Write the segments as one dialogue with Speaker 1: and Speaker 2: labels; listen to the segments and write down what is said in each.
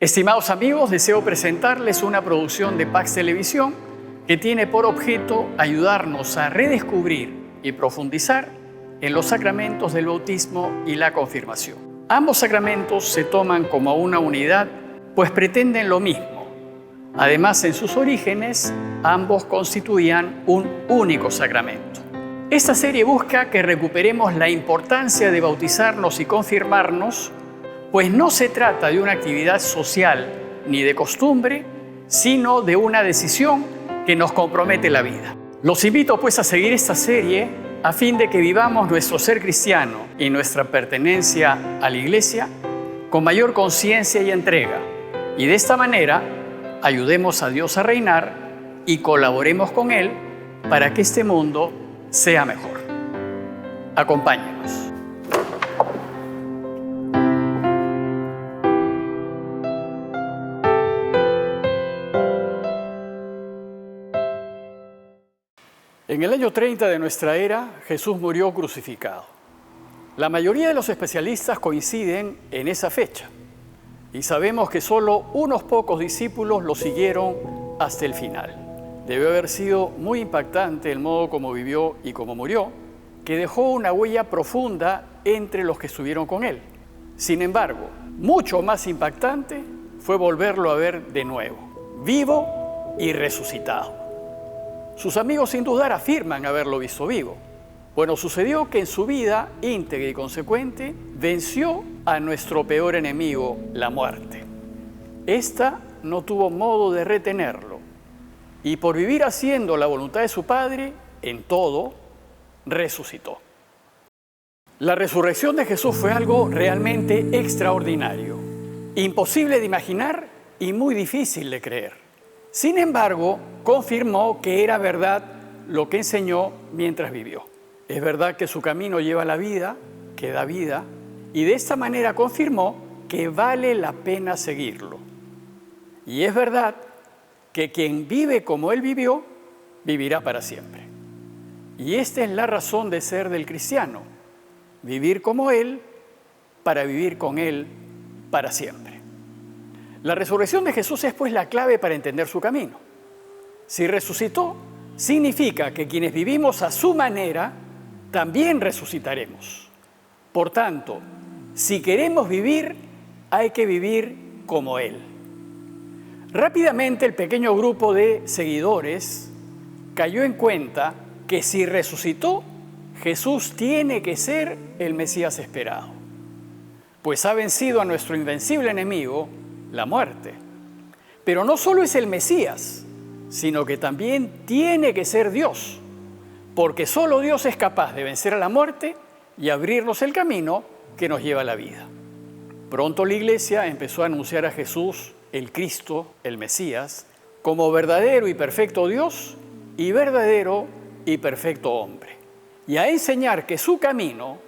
Speaker 1: Estimados amigos, deseo presentarles una producción de Pax Televisión que tiene por objeto ayudarnos a redescubrir y profundizar en los sacramentos del bautismo y la confirmación. Ambos sacramentos se toman como una unidad, pues pretenden lo mismo. Además, en sus orígenes, ambos constituían un único sacramento. Esta serie busca que recuperemos la importancia de bautizarnos y confirmarnos, pues no se trata de una actividad social ni de costumbre, sino de una decisión que nos compromete la vida. Los invito pues a seguir esta serie a fin de que vivamos nuestro ser cristiano y nuestra pertenencia a la Iglesia con mayor conciencia y entrega, y de esta manera ayudemos a Dios a reinar y colaboremos con Él para que este mundo sea mejor. Acompáñenos. En el año 30 de nuestra era, Jesús murió crucificado. La mayoría de los especialistas coinciden en esa fecha y sabemos que solo unos pocos discípulos lo siguieron hasta el final. Debió haber sido muy impactante el modo como vivió y como murió, que dejó una huella profunda entre los que estuvieron con él. Sin embargo, mucho más impactante fue volverlo a ver de nuevo, vivo y resucitado. Sus amigos sin dudar afirman haberlo visto vivo. Bueno, sucedió que en su vida íntegra y consecuente venció a nuestro peor enemigo, la muerte. Esta no tuvo modo de retenerlo y por vivir haciendo la voluntad de su Padre, en todo, resucitó. La resurrección de Jesús fue algo realmente extraordinario, imposible de imaginar y muy difícil de creer. Sin embargo, confirmó que era verdad lo que enseñó mientras vivió. Es verdad que su camino lleva a la vida, que da vida, y de esta manera confirmó que vale la pena seguirlo. Y es verdad que quien vive como Él vivió, vivirá para siempre. Y esta es la razón de ser del cristiano, vivir como Él, para vivir con Él para siempre. La resurrección de Jesús es pues la clave para entender su camino. Si resucitó, significa que quienes vivimos a su manera, también resucitaremos. Por tanto, si queremos vivir, hay que vivir como Él. Rápidamente el pequeño grupo de seguidores cayó en cuenta que si resucitó, Jesús tiene que ser el Mesías esperado, pues ha vencido a nuestro invencible enemigo, la muerte. Pero no solo es el Mesías, sino que también tiene que ser Dios, porque solo Dios es capaz de vencer a la muerte y abrirnos el camino que nos lleva a la vida. Pronto la Iglesia empezó a anunciar a Jesús, el Cristo, el Mesías, como verdadero y perfecto Dios y verdadero y perfecto hombre, y a enseñar que su camino,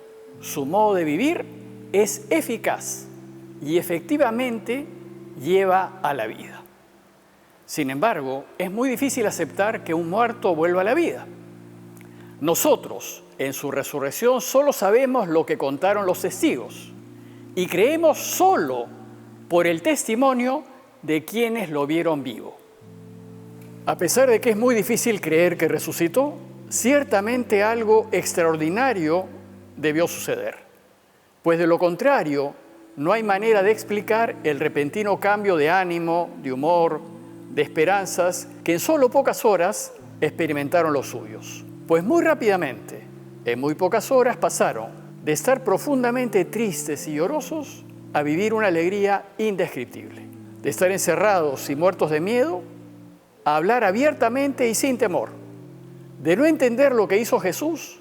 Speaker 1: su modo de vivir, es eficaz y efectivamente lleva a la vida. Sin embargo, es muy difícil aceptar que un muerto vuelva a la vida. Nosotros, en su resurrección, solo sabemos lo que contaron los testigos y creemos solo por el testimonio de quienes lo vieron vivo. A pesar de que es muy difícil creer que resucitó, ciertamente algo extraordinario debió suceder, pues de lo contrario, no hay manera de explicar el repentino cambio de ánimo, de humor, de esperanzas que en solo pocas horas experimentaron los suyos. Pues muy rápidamente, en muy pocas horas pasaron de estar profundamente tristes y llorosos a vivir una alegría indescriptible, de estar encerrados y muertos de miedo a hablar abiertamente y sin temor, de no entender lo que hizo Jesús,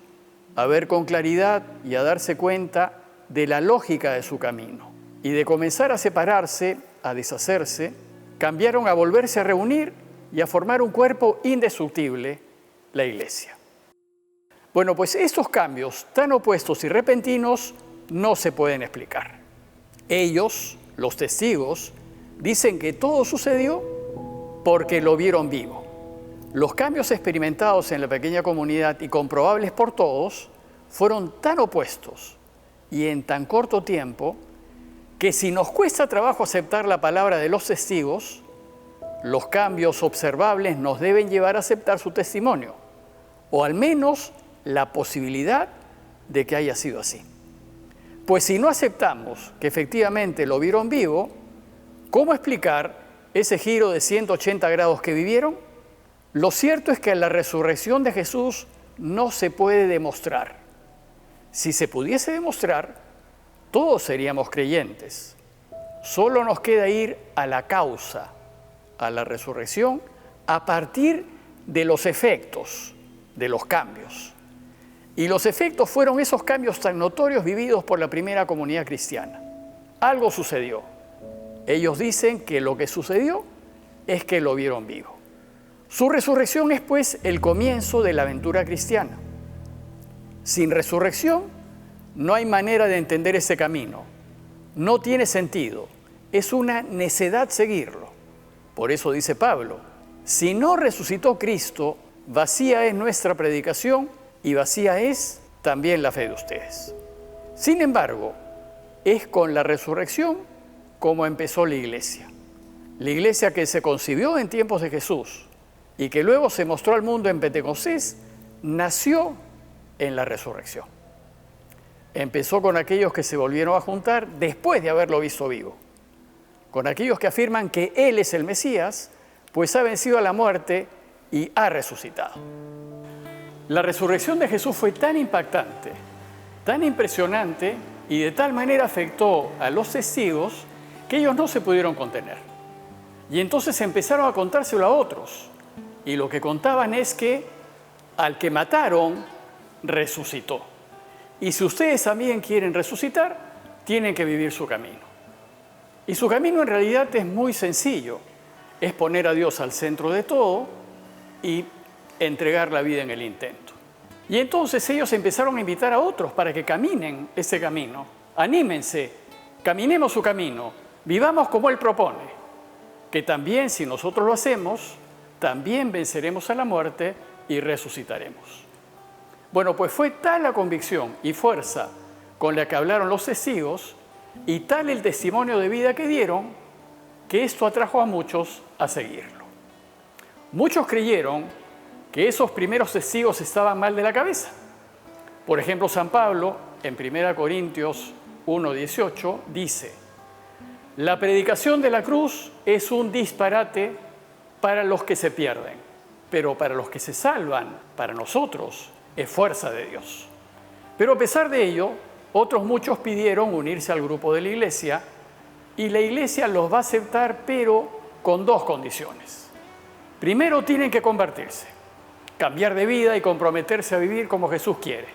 Speaker 1: a ver con claridad y a darse cuenta de la lógica de su camino, y de comenzar a separarse, a deshacerse, cambiaron a volverse a reunir y a formar un cuerpo indestructible, la Iglesia. Bueno, pues estos cambios tan opuestos y repentinos no se pueden explicar. Ellos, los testigos, dicen que todo sucedió porque lo vieron vivo. Los cambios experimentados en la pequeña comunidad y comprobables por todos fueron tan opuestos y en tan corto tiempo que si nos cuesta trabajo aceptar la palabra de los testigos, los cambios observables nos deben llevar a aceptar su testimonio, o al menos la posibilidad de que haya sido así. Pues si no aceptamos que efectivamente lo vieron vivo, ¿cómo explicar ese giro de 180 grados que vivieron? Lo cierto es que la resurrección de Jesús no se puede demostrar. Si se pudiese demostrar, todos seríamos creyentes. Solo nos queda ir a la causa, a la resurrección, a partir de los efectos de los cambios. Y los efectos fueron esos cambios tan notorios vividos por la primera comunidad cristiana. Algo sucedió. Ellos dicen que lo que sucedió es que lo vieron vivo. Su resurrección es, pues, el comienzo de la aventura cristiana. Sin resurrección no hay manera de entender ese camino. No tiene sentido. Es una necedad seguirlo. Por eso dice Pablo, si no resucitó Cristo, vacía es nuestra predicación y vacía es también la fe de ustedes. Sin embargo, es con la resurrección como empezó la iglesia. La iglesia que se concibió en tiempos de Jesús y que luego se mostró al mundo en Pentecostés, nació en la resurrección. Empezó con aquellos que se volvieron a juntar después de haberlo visto vivo, con aquellos que afirman que Él es el Mesías, pues ha vencido a la muerte y ha resucitado. La resurrección de Jesús fue tan impactante, tan impresionante y de tal manera afectó a los testigos que ellos no se pudieron contener. Y entonces empezaron a contárselo a otros. Y lo que contaban es que al que mataron, resucitó. Y si ustedes también quieren resucitar, tienen que vivir su camino. Y su camino en realidad es muy sencillo. Es poner a Dios al centro de todo y entregar la vida en el intento. Y entonces ellos empezaron a invitar a otros para que caminen ese camino. Anímense, caminemos su camino, vivamos como Él propone, que también si nosotros lo hacemos, también venceremos a la muerte y resucitaremos. Bueno, pues fue tal la convicción y fuerza con la que hablaron los testigos y tal el testimonio de vida que dieron, que esto atrajo a muchos a seguirlo. Muchos creyeron que esos primeros testigos estaban mal de la cabeza. Por ejemplo, San Pablo, en 1 Corintios 1:18, dice: la predicación de la cruz es un disparate para los que se pierden, pero para los que se salvan, para nosotros, es fuerza de Dios. Pero a pesar de ello, otros muchos pidieron unirse al grupo de la iglesia y la iglesia los va a aceptar, pero con dos condiciones. Primero, tienen que convertirse, cambiar de vida y comprometerse a vivir como Jesús quiere.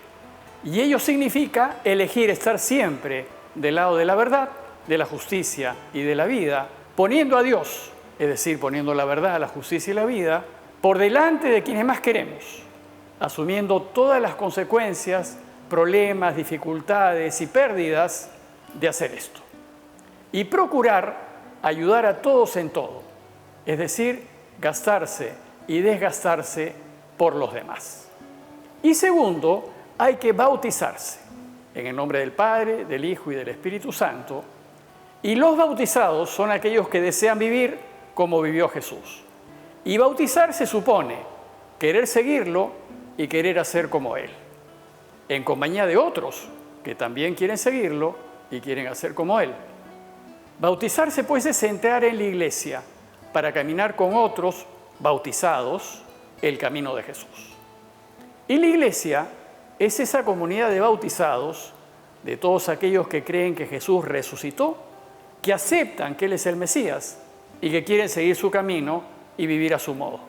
Speaker 1: Y ello significa elegir estar siempre del lado de la verdad, de la justicia y de la vida, poniendo a Dios, es decir, poniendo la verdad, la justicia y la vida, por delante de quienes más queremos, asumiendo todas las consecuencias, problemas, dificultades y pérdidas de hacer esto. Y procurar ayudar a todos en todo, es decir, gastarse y desgastarse por los demás. Y segundo, hay que bautizarse en el nombre del Padre, del Hijo y del Espíritu Santo. Y los bautizados son aquellos que desean vivir como vivió Jesús. Y bautizarse supone querer seguirlo y querer hacer como Él, en compañía de otros que también quieren seguirlo y quieren hacer como Él. Bautizarse, pues, es entrar en la iglesia para caminar con otros bautizados el camino de Jesús. Y la iglesia es esa comunidad de bautizados, de todos aquellos que creen que Jesús resucitó, que aceptan que Él es el Mesías y que quieren seguir su camino y vivir a su modo,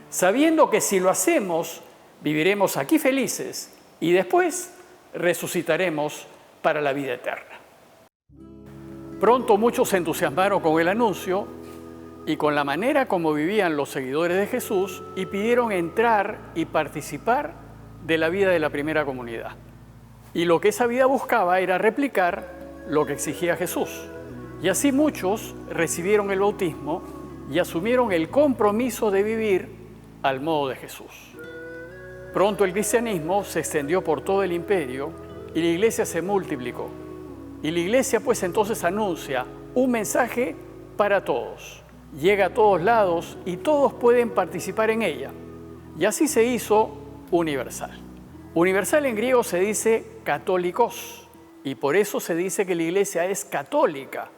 Speaker 1: sabiendo que si lo hacemos, viviremos aquí felices y después resucitaremos para la vida eterna. Pronto muchos se entusiasmaron con el anuncio y con la manera como vivían los seguidores de Jesús y pidieron entrar y participar de la vida de la primera comunidad. Y lo que esa vida buscaba era replicar lo que exigía Jesús. Y así muchos recibieron el bautismo y asumieron el compromiso de vivir al modo de Jesús. Pronto el cristianismo se extendió por todo el imperio y la iglesia se multiplicó. Y la iglesia pues entonces anuncia un mensaje para todos. Llega a todos lados y todos pueden participar en ella. Y así se hizo universal. Universal en griego se dice católicos, y por eso se dice que la iglesia es católica,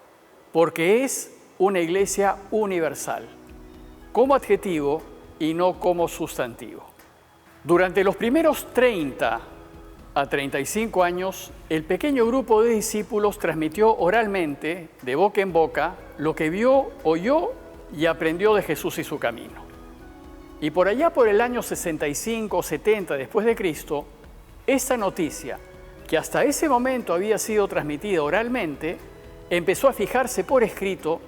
Speaker 1: porque es una iglesia universal, como adjetivo y no como sustantivo. Durante los primeros 30 a 35 años, el pequeño grupo de discípulos transmitió oralmente, de boca en boca, lo que vio, oyó y aprendió de Jesús y su camino. Y por allá por el año 65 o 70 después de Cristo, esta noticia, que hasta ese momento había sido transmitida oralmente, empezó a fijarse por escrito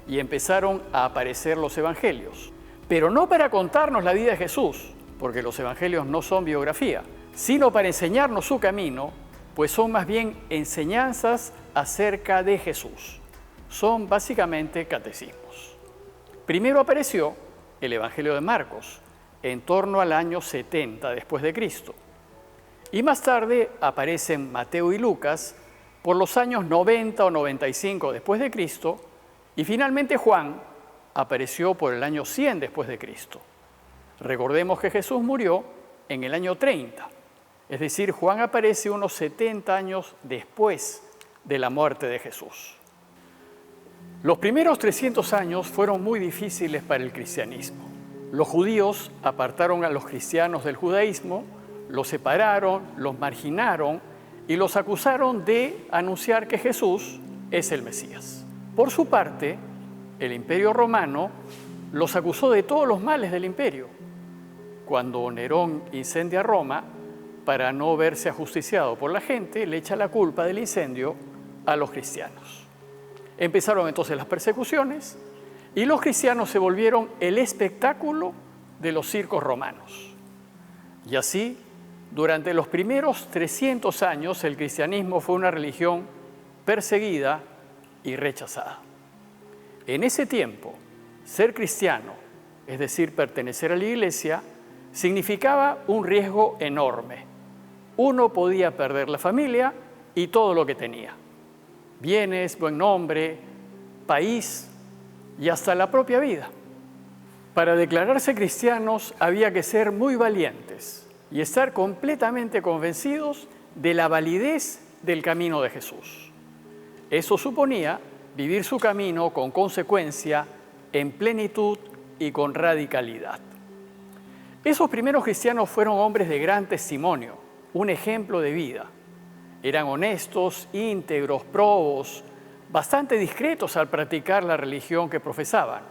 Speaker 1: y empezaron a aparecer los evangelios. Pero no para contarnos la vida de Jesús, porque los evangelios no son biografía, sino para enseñarnos su camino, pues son más bien enseñanzas acerca de Jesús. Son básicamente catecismos. Primero apareció el Evangelio de Marcos, en torno al año 70 después de Cristo. Y más tarde aparecen Mateo y Lucas por los años 90 o 95 después de Cristo, y finalmente Juan apareció por el año 100 después de Cristo. Recordemos que Jesús murió en el año 30, es decir, Juan aparece unos 70 años después de la muerte de Jesús. Los primeros 300 años fueron muy difíciles para el cristianismo. Los judíos apartaron a los cristianos del judaísmo, los separaron, los marginaron y los acusaron de anunciar que Jesús es el Mesías. Por su parte, el Imperio Romano los acusó de todos los males del imperio. Cuando Nerón incendia Roma, para no verse ajusticiado por la gente, le echa la culpa del incendio a los cristianos. Empezaron entonces las persecuciones y los cristianos se volvieron el espectáculo de los circos romanos. Y así, durante los primeros 300 años, el cristianismo fue una religión perseguida y rechazada. En ese tiempo, ser cristiano, es decir, pertenecer a la iglesia, significaba un riesgo enorme. Uno podía perder la familia y todo lo que tenía: bienes, buen nombre, país y hasta la propia vida. Para declararse cristianos había que ser muy valientes y estar completamente convencidos de la validez del camino de Jesús. Eso suponía vivir su camino con consecuencia, en plenitud y con radicalidad. Esos primeros cristianos fueron hombres de gran testimonio, un ejemplo de vida. Eran honestos, íntegros, probos, bastante discretos al practicar la religión que profesaban.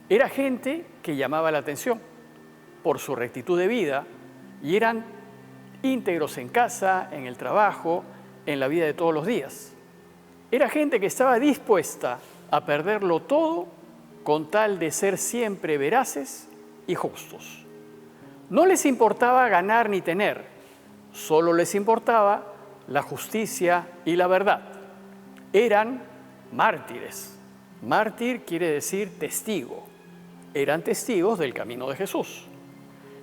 Speaker 1: Era gente que llamaba la atención por su rectitud de vida y eran íntegros en casa, en el trabajo, en la vida de todos los días. Era gente que estaba dispuesta a perderlo todo con tal de ser siempre veraces y justos. No les importaba ganar ni tener, solo les importaba la justicia y la verdad. Eran mártires. Mártir quiere decir testigo. Eran testigos del camino de Jesús.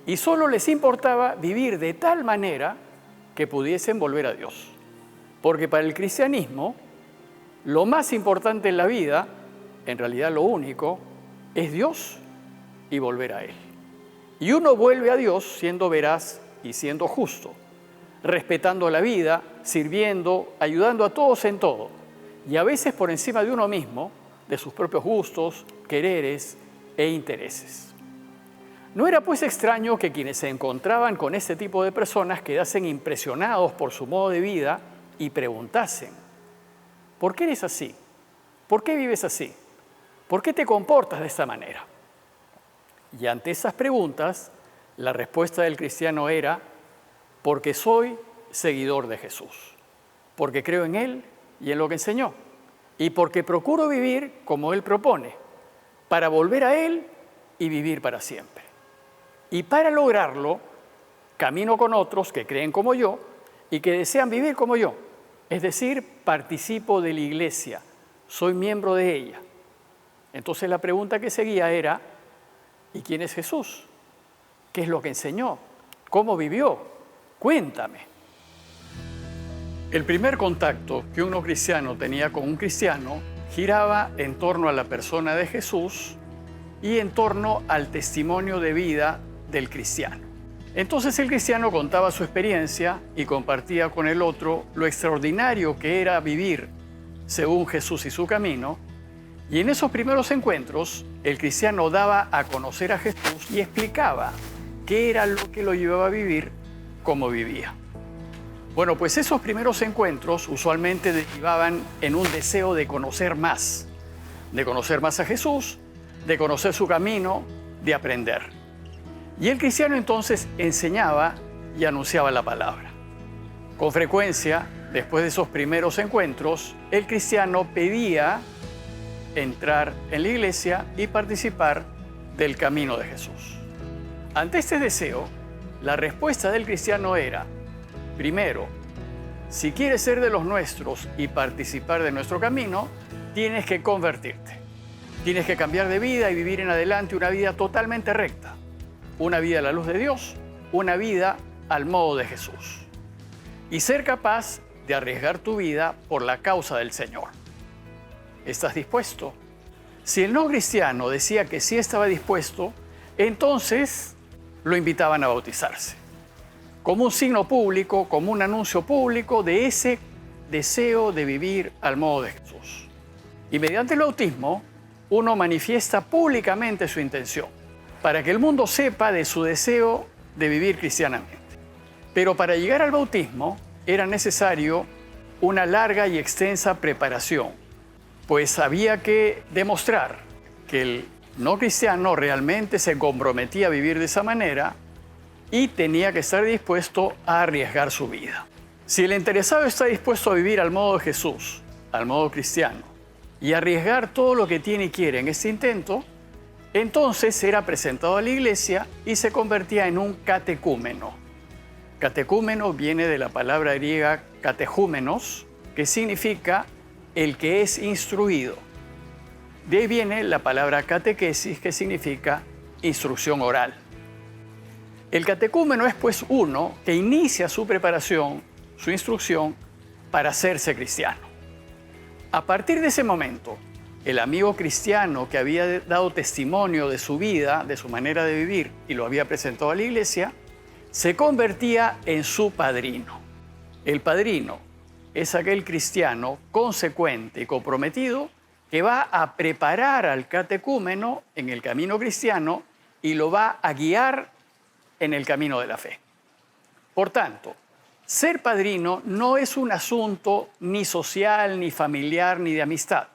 Speaker 1: Y solo les importaba vivir de tal manera que pudiesen volver a Dios. Porque para el cristianismo, lo más importante en la vida, en realidad lo único, es Dios y volver a Él. Y uno vuelve a Dios siendo veraz y siendo justo, respetando la vida, sirviendo, ayudando a todos en todo, y a veces por encima de uno mismo, de sus propios gustos, quereres e intereses. No era pues extraño que quienes se encontraban con este tipo de personas quedasen impresionados por su modo de vida y preguntasen: ¿por qué eres así? ¿Por qué vives así? ¿Por qué te comportas de esta manera? Y ante esas preguntas, la respuesta del cristiano era: porque soy seguidor de Jesús, porque creo en Él y en lo que enseñó, y porque procuro vivir como Él propone, para volver a Él y vivir para siempre. Y para lograrlo, camino con otros que creen como yo y que desean vivir como yo, es decir, participo de la iglesia, soy miembro de ella. Entonces la pregunta que seguía era: ¿y quién es Jesús? ¿Qué es lo que enseñó? ¿Cómo vivió? Cuéntame. El primer contacto que un no cristiano tenía con un cristiano giraba en torno a la persona de Jesús y en torno al testimonio de vida del cristiano. Entonces el cristiano contaba su experiencia y compartía con el otro lo extraordinario que era vivir según Jesús y su camino, y en esos primeros encuentros el cristiano daba a conocer a Jesús y explicaba qué era lo que lo llevaba a vivir como vivía. Bueno, pues esos primeros encuentros usualmente derivaban en un deseo de conocer más a Jesús, de conocer su camino, de aprender. Y el cristiano entonces enseñaba y anunciaba la palabra. Con frecuencia, después de esos primeros encuentros, el cristiano pedía entrar en la iglesia y participar del camino de Jesús. Ante este deseo, la respuesta del cristiano era: primero, si quieres ser de los nuestros y participar de nuestro camino, tienes que convertirte. Tienes que cambiar de vida y vivir en adelante una vida totalmente recta. Una vida a la luz de Dios, una vida al modo de Jesús. Y ser capaz de arriesgar tu vida por la causa del Señor. ¿Estás dispuesto? Si el no cristiano decía que sí estaba dispuesto, entonces lo invitaban a bautizarse, como un signo público, como un anuncio público de ese deseo de vivir al modo de Jesús. Y mediante el bautismo, uno manifiesta públicamente su intención, para que el mundo sepa de su deseo de vivir cristianamente. Pero para llegar al bautismo era necesario una larga y extensa preparación, pues había que demostrar que el no cristiano realmente se comprometía a vivir de esa manera y tenía que estar dispuesto a arriesgar su vida. Si el interesado está dispuesto a vivir al modo de Jesús, al modo cristiano, y arriesgar todo lo que tiene y quiere en este intento, entonces era presentado a la iglesia y se convertía en un catecúmeno. Catecúmeno viene de la palabra griega catejúmenos, que significa el que es instruido. De ahí viene la palabra catequesis, que significa instrucción oral. El catecúmeno es pues uno que inicia su preparación, su instrucción, para hacerse cristiano. A partir de ese momento, el amigo cristiano que había dado testimonio de su vida, de su manera de vivir y lo había presentado a la iglesia, se convertía en su padrino. El padrino es aquel cristiano consecuente y comprometido que va a preparar al catecúmeno en el camino cristiano y lo va a guiar en el camino de la fe. Por tanto, ser padrino no es un asunto ni social, ni familiar, ni de amistad.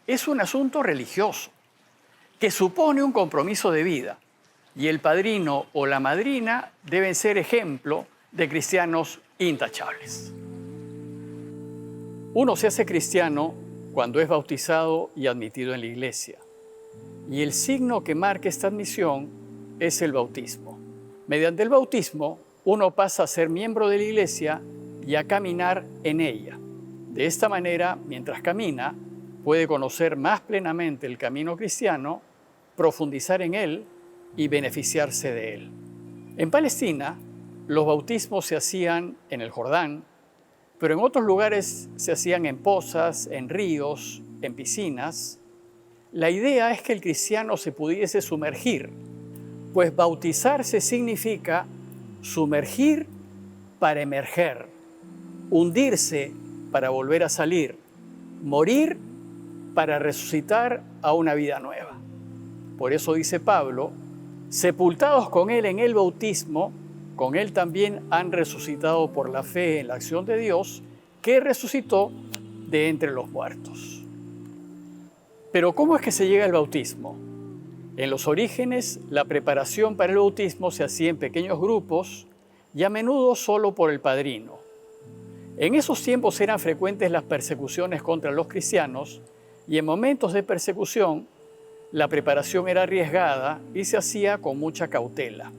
Speaker 1: Es un asunto religioso que supone un compromiso de vida, y el padrino o la madrina deben ser ejemplo de cristianos intachables. Uno se hace cristiano cuando es bautizado y admitido en la iglesia, y el signo que marca esta admisión es el bautismo. Mediante el bautismo, uno pasa a ser miembro de la iglesia y a caminar en ella. De esta manera, mientras camina, puede conocer más plenamente el camino cristiano, profundizar en él y beneficiarse de él. En Palestina, los bautismos se hacían en el Jordán, pero en otros lugares se hacían en pozas, en ríos, en piscinas. La idea es que el cristiano se pudiese sumergir, pues bautizarse significa sumergir para emerger, hundirse para volver a salir, morir para resucitar a una vida nueva. Por eso dice Pablo: sepultados con él en el bautismo, con él también han resucitado por la fe en la acción de Dios, que resucitó de entre los muertos. Pero ¿cómo es que se llega al bautismo? En los orígenes, la preparación para el bautismo se hacía en pequeños grupos y a menudo solo por el padrino. En esos tiempos eran frecuentes las persecuciones contra los cristianos y en momentos de persecución la preparación era arriesgada y se hacía con mucha cautela.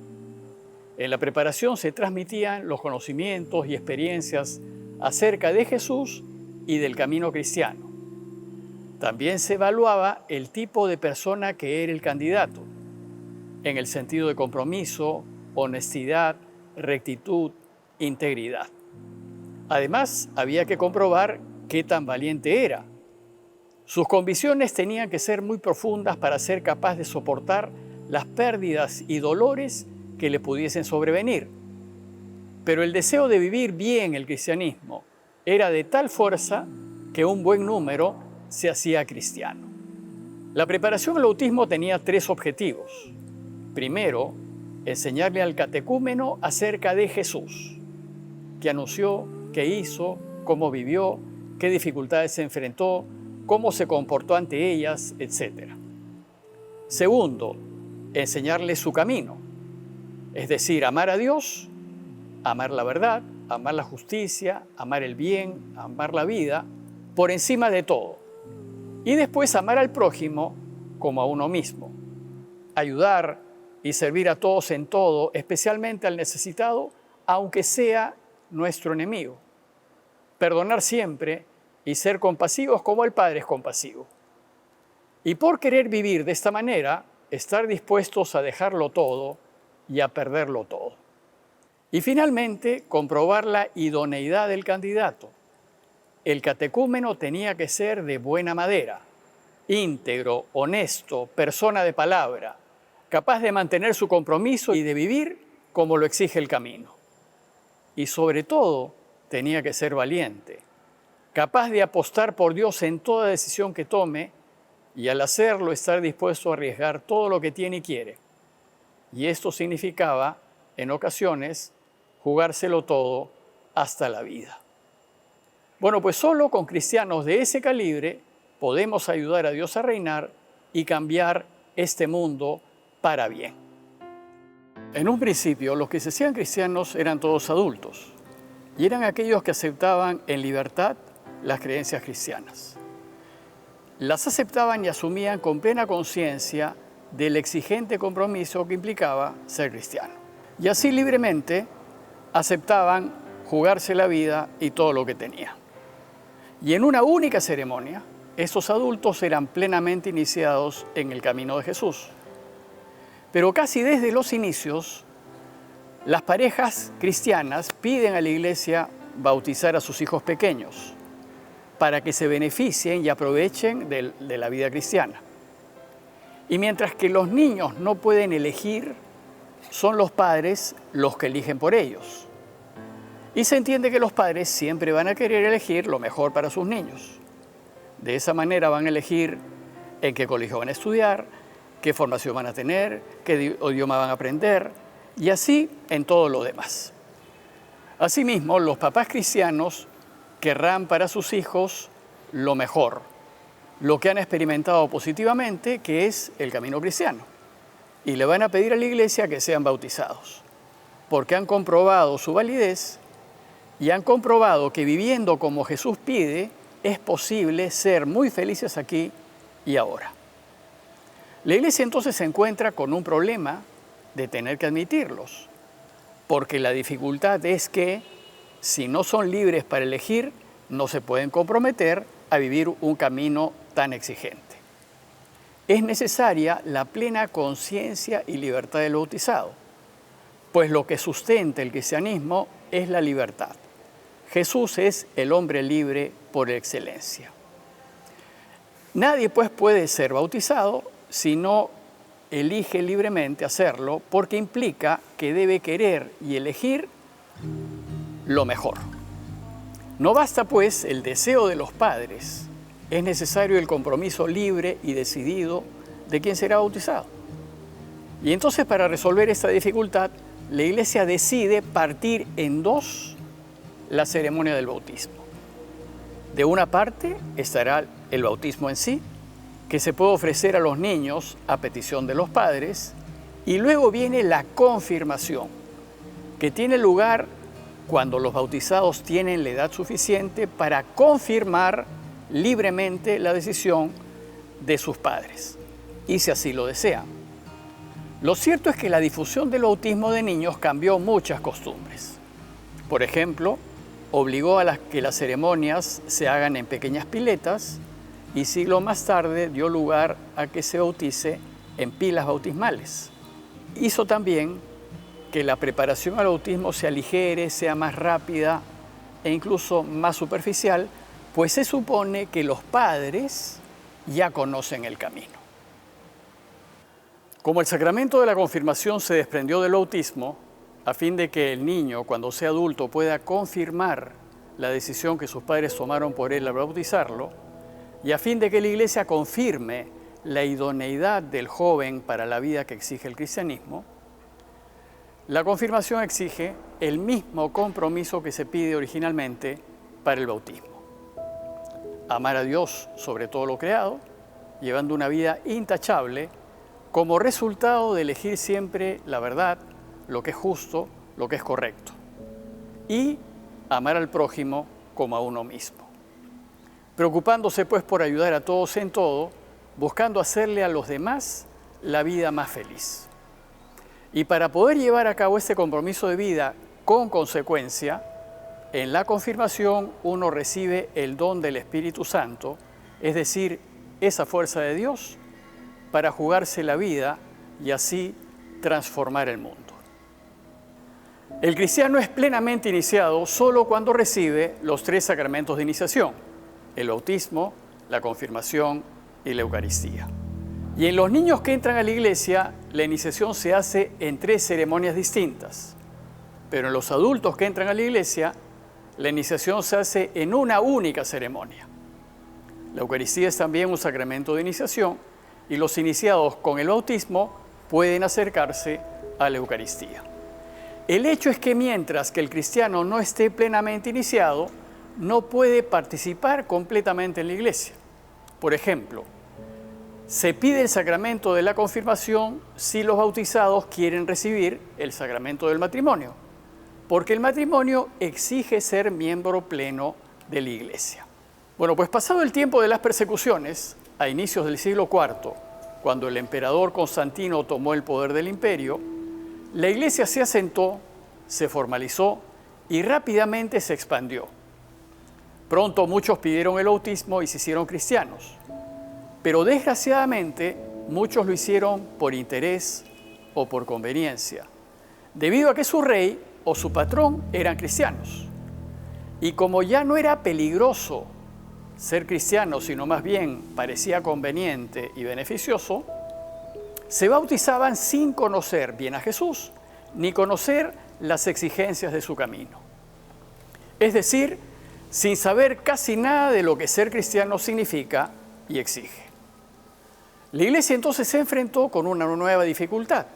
Speaker 1: En la preparación se transmitían los conocimientos y experiencias acerca de Jesús y del camino cristiano. También se evaluaba el tipo de persona que era el candidato, en el sentido de compromiso, honestidad, rectitud, integridad. Además, había que comprobar qué tan valiente era. Sus convicciones tenían que ser muy profundas para ser capaz de soportar las pérdidas y dolores que le pudiesen sobrevenir. Pero el deseo de vivir bien el cristianismo era de tal fuerza que un buen número se hacía cristiano. La preparación al bautismo tenía 3 objetivos. Primero, enseñarle al catecúmeno acerca de Jesús, qué anunció, qué hizo, cómo vivió, qué dificultades se enfrentó, cómo se comportó ante ellas, etc. Segundo, enseñarle su camino, es decir, amar a Dios, amar la verdad, amar la justicia, amar el bien, amar la vida, por encima de todo. Y después amar al prójimo como a uno mismo. Ayudar y servir a todos en todo, especialmente al necesitado, aunque sea nuestro enemigo. Perdonar siempre y ser compasivos como el Padre es compasivo. Y por querer vivir de esta manera, estar dispuestos a dejarlo todo y a perderlo todo. Y finalmente, comprobar la idoneidad del candidato. El catecúmeno tenía que ser de buena madera, íntegro, honesto, persona de palabra, capaz de mantener su compromiso y de vivir como lo exige el camino. Y sobre todo, tenía que ser valiente, capaz de apostar por Dios en toda decisión que tome y al hacerlo estar dispuesto a arriesgar todo lo que tiene y quiere. Y esto significaba, en ocasiones, jugárselo todo hasta la vida. Bueno, pues solo con cristianos de ese calibre podemos ayudar a Dios a reinar y cambiar este mundo para bien. En un principio, los que se hacían cristianos eran todos adultos y eran aquellos que aceptaban en libertad las creencias cristianas. Las aceptaban y asumían con plena conciencia del exigente compromiso que implicaba ser cristiano. Y así libremente aceptaban jugarse la vida y todo lo que tenía. Y en una única ceremonia, esos adultos eran plenamente iniciados en el camino de Jesús. Pero casi desde los inicios, las parejas cristianas piden a la iglesia bautizar a sus hijos pequeños para que se beneficien y aprovechen de la vida cristiana. Y mientras que los niños no pueden elegir, son los padres los que eligen por ellos. Y se entiende que los padres siempre van a querer elegir lo mejor para sus niños. De esa manera van a elegir en qué colegio van a estudiar, qué formación van a tener, qué idioma van a aprender, y así en todo lo demás. Asimismo, los papás cristianos querrán para sus hijos lo mejor, lo que han experimentado positivamente, que es el camino cristiano. Y le van a pedir a la iglesia que sean bautizados, porque han comprobado su validez y han comprobado que viviendo como Jesús pide, es posible ser muy felices aquí y ahora. La iglesia entonces se encuentra con un problema de tener que admitirlos, porque la dificultad es que si no son libres para elegir, no se pueden comprometer a vivir un camino tan exigente. Es necesaria la plena conciencia y libertad del bautizado, pues lo que sustenta el cristianismo es la libertad. Jesús es el hombre libre por excelencia. Nadie pues puede ser bautizado si no elige libremente hacerlo, porque implica que debe querer y elegir lo mejor. No basta pues el deseo de los padres, es necesario el compromiso libre y decidido de quien será bautizado. Y entonces, para resolver esta dificultad, la Iglesia decide partir en dos la ceremonia del bautismo. De una parte estará el bautismo en sí, que se puede ofrecer a los niños a petición de los padres, y luego viene la confirmación, que tiene lugar cuando los bautizados tienen la edad suficiente para confirmar libremente la decisión de sus padres, y si así lo desean. Lo cierto es que la difusión del bautismo de niños cambió muchas costumbres. Por ejemplo, obligó a que las ceremonias se hagan en pequeñas piletas, y siglos más tarde dio lugar a que se bautice en pilas bautismales. Hizo también que la preparación al bautismo se aligere, sea más rápida e incluso más superficial, pues se supone que los padres ya conocen el camino. Como el sacramento de la confirmación se desprendió del bautismo, a fin de que el niño, cuando sea adulto, pueda confirmar la decisión que sus padres tomaron por él al bautizarlo, y a fin de que la Iglesia confirme la idoneidad del joven para la vida que exige el cristianismo, la confirmación exige el mismo compromiso que se pide originalmente para el bautismo. Amar a Dios sobre todo lo creado, llevando una vida intachable, como resultado de elegir siempre la verdad, lo que es justo, lo que es correcto. Y amar al prójimo como a uno mismo. Preocupándose pues por ayudar a todos en todo, buscando hacerle a los demás la vida más feliz. Y para poder llevar a cabo este compromiso de vida con consecuencia, en la confirmación uno recibe el don del Espíritu Santo, es decir, esa fuerza de Dios para jugarse la vida y así transformar el mundo. El cristiano es plenamente iniciado solo cuando recibe los 3 sacramentos de iniciación: el bautismo, la confirmación y la Eucaristía. Y en los niños que entran a la iglesia, la iniciación se hace en 3 ceremonias distintas. Pero en los adultos que entran a la iglesia, la iniciación se hace en una única ceremonia. La Eucaristía es también un sacramento de iniciación y los iniciados con el bautismo pueden acercarse a la Eucaristía. El hecho es que mientras que el cristiano no esté plenamente iniciado, no puede participar completamente en la iglesia. Por ejemplo, se pide el sacramento de la confirmación si los bautizados quieren recibir el sacramento del matrimonio, porque el matrimonio exige ser miembro pleno de la iglesia. Bueno, pues pasado el tiempo de las persecuciones, a inicios del siglo IV, cuando el emperador Constantino tomó el poder del imperio, la iglesia se asentó, se formalizó y rápidamente se expandió. Pronto muchos pidieron el bautismo y se hicieron cristianos, pero desgraciadamente muchos lo hicieron por interés o por conveniencia, debido a que su rey o su patrón eran cristianos. Y como ya no era peligroso ser cristiano, sino más bien parecía conveniente y beneficioso, se bautizaban sin conocer bien a Jesús, ni conocer las exigencias de su camino. Es decir, sin saber casi nada de lo que ser cristiano significa y exige. La Iglesia entonces se enfrentó con una nueva dificultad: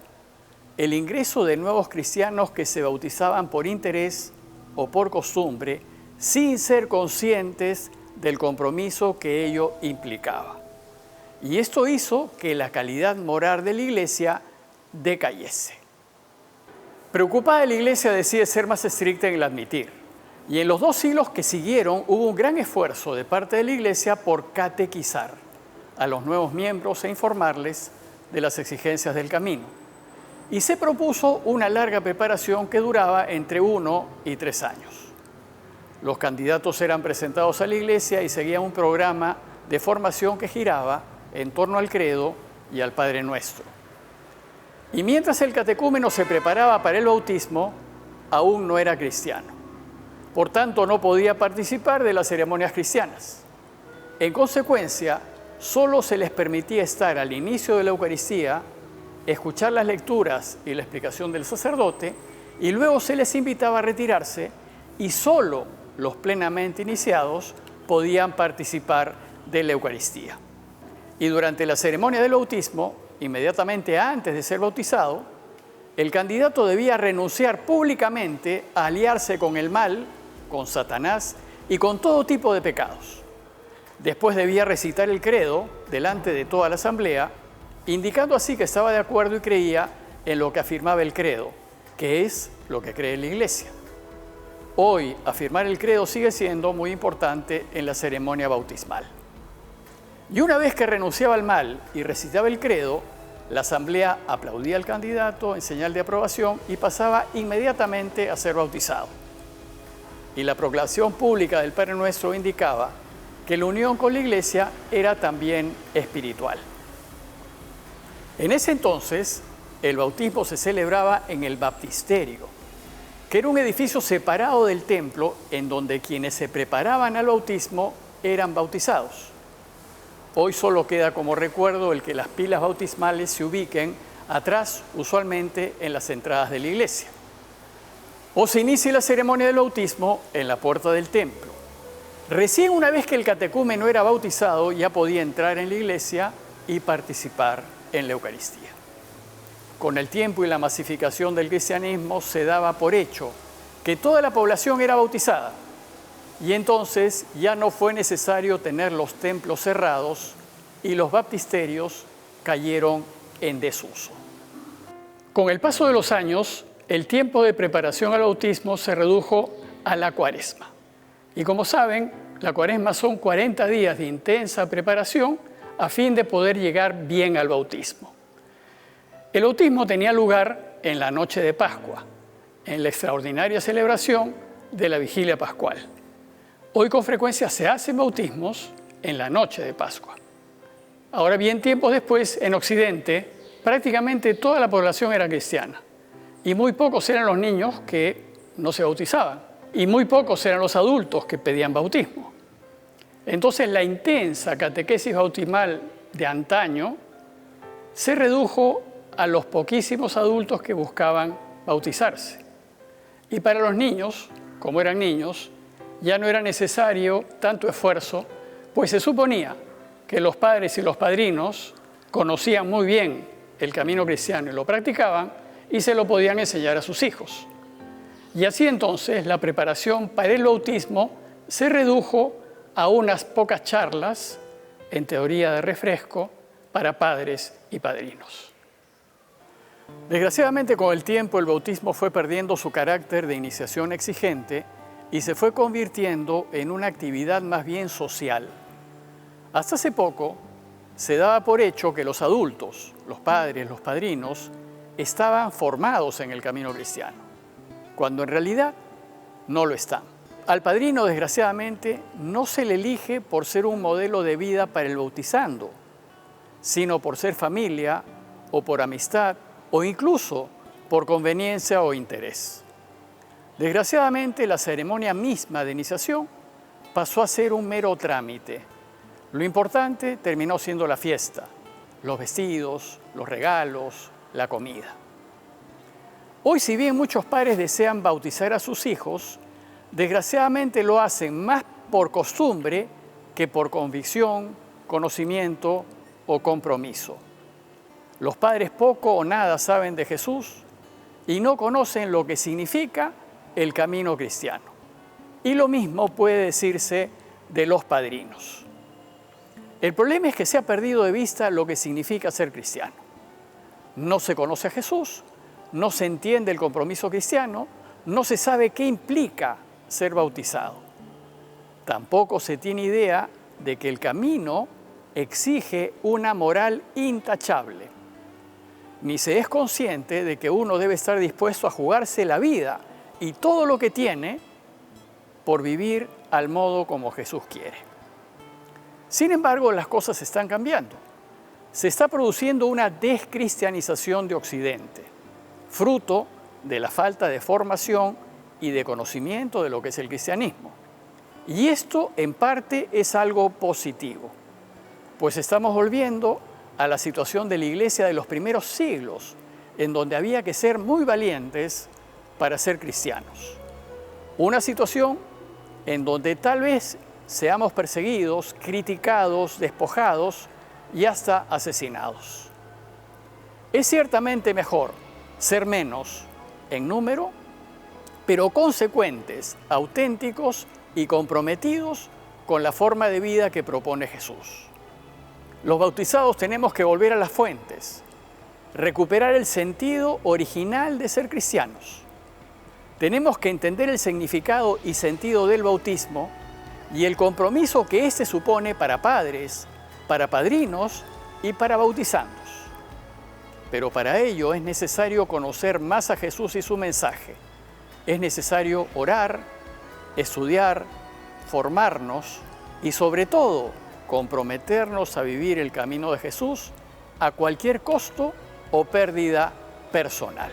Speaker 1: el ingreso de nuevos cristianos que se bautizaban por interés o por costumbre, sin ser conscientes del compromiso que ello implicaba. Y esto hizo que la calidad moral de la Iglesia decayese. Preocupada, la Iglesia decide ser más estricta en el admitir. Y en los 2 siglos que siguieron hubo un gran esfuerzo de parte de la Iglesia por catequizar a los nuevos miembros e informarles de las exigencias del camino. Y se propuso una larga preparación que duraba entre 1 y 3 años. Los candidatos eran presentados a la Iglesia y seguían un programa de formación que giraba en torno al credo y al Padre Nuestro. Y mientras el catecúmeno se preparaba para el bautismo, aún no era cristiano. Por tanto, no podía participar de las ceremonias cristianas. En consecuencia, solo se les permitía estar al inicio de la Eucaristía, escuchar las lecturas y la explicación del sacerdote, y luego se les invitaba a retirarse, y solo los plenamente iniciados podían participar de la Eucaristía. Y durante la ceremonia del bautismo, inmediatamente antes de ser bautizado, el candidato debía renunciar públicamente a aliarse con el mal, con Satanás y con todo tipo de pecados. Después debía recitar el credo delante de toda la asamblea, indicando así que estaba de acuerdo y creía en lo que afirmaba el credo, que es lo que cree la Iglesia. Hoy, afirmar el credo sigue siendo muy importante en la ceremonia bautismal. Y una vez que renunciaba al mal y recitaba el credo, la asamblea aplaudía al candidato en señal de aprobación y pasaba inmediatamente a ser bautizado. Y la proclamación pública del Padre Nuestro indicaba que la unión con la Iglesia era también espiritual. En ese entonces, el bautismo se celebraba en el baptisterio, que era un edificio separado del templo en donde quienes se preparaban al bautismo eran bautizados. Hoy solo queda como recuerdo el que las pilas bautismales se ubiquen atrás, usualmente en las entradas de la iglesia. O se inicia la ceremonia del bautismo en la puerta del templo. Recién una vez que el catecúmeno era bautizado, ya podía entrar en la iglesia y participar en la Eucaristía. Con el tiempo y la masificación del cristianismo se daba por hecho que toda la población era bautizada y entonces ya no fue necesario tener los templos cerrados y los baptisterios cayeron en desuso. Con el paso de los años, el tiempo de preparación al bautismo se redujo a la Cuaresma. Y como saben, la Cuaresma son 40 días de intensa preparación a fin de poder llegar bien al bautismo. El bautismo tenía lugar en la noche de Pascua, en la extraordinaria celebración de la Vigilia Pascual. Hoy con frecuencia se hacen bautismos en la noche de Pascua. Ahora bien, tiempos después, en Occidente, prácticamente toda la población era cristiana y muy pocos eran los niños que no se bautizaban y muy pocos eran los adultos que pedían bautismo. Entonces la intensa catequesis bautismal de antaño se redujo a los poquísimos adultos que buscaban bautizarse. Y para los niños, como eran niños, ya no era necesario tanto esfuerzo, pues se suponía que los padres y los padrinos conocían muy bien el camino cristiano y lo practicaban y se lo podían enseñar a sus hijos. Y así entonces la preparación para el bautismo se redujo a unas pocas charlas, en teoría de refresco, para padres y padrinos. Desgraciadamente, con el tiempo el bautismo fue perdiendo su carácter de iniciación exigente y se fue convirtiendo en una actividad más bien social. Hasta hace poco se daba por hecho que los adultos, los padres, los padrinos, estaban formados en el camino cristiano, cuando en realidad no lo están. Al padrino, desgraciadamente, no se le elige por ser un modelo de vida para el bautizando, sino por ser familia o por amistad o incluso por conveniencia o interés. Desgraciadamente, la ceremonia misma de iniciación pasó a ser un mero trámite. Lo importante terminó siendo la fiesta, los vestidos, los regalos, la comida. Hoy, si bien muchos padres desean bautizar a sus hijos, desgraciadamente lo hacen más por costumbre que por convicción, conocimiento o compromiso. Los padres poco o nada saben de Jesús y no conocen lo que significa el camino cristiano. Y lo mismo puede decirse de los padrinos. El problema es que se ha perdido de vista lo que significa ser cristiano. No se conoce a Jesús, no se entiende el compromiso cristiano, no se sabe qué implica ser bautizado. Tampoco se tiene idea de que el camino exige una moral intachable. Ni se es consciente de que uno debe estar dispuesto a jugarse la vida y todo lo que tiene por vivir al modo como Jesús quiere. Sin embargo, las cosas están cambiando. Se está produciendo una descristianización de Occidente, fruto de la falta de formación y de conocimiento de lo que es el cristianismo. Y esto, en parte, es algo positivo, pues estamos volviendo a la situación de la iglesia de los primeros siglos, en donde había que ser muy valientes para ser cristianos. Una situación en donde tal vez seamos perseguidos, criticados, despojados y hasta asesinados. Es ciertamente mejor ser menos en número, pero consecuentes, auténticos y comprometidos con la forma de vida que propone Jesús. Los bautizados tenemos que volver a las fuentes, recuperar el sentido original de ser cristianos. Tenemos que entender el significado y sentido del bautismo y el compromiso que éste supone para padres, para padrinos y para bautizandos. Pero para ello es necesario conocer más a Jesús y su mensaje. Es necesario orar, estudiar, formarnos y sobre todo comprometernos a vivir el camino de Jesús a cualquier costo o pérdida personal.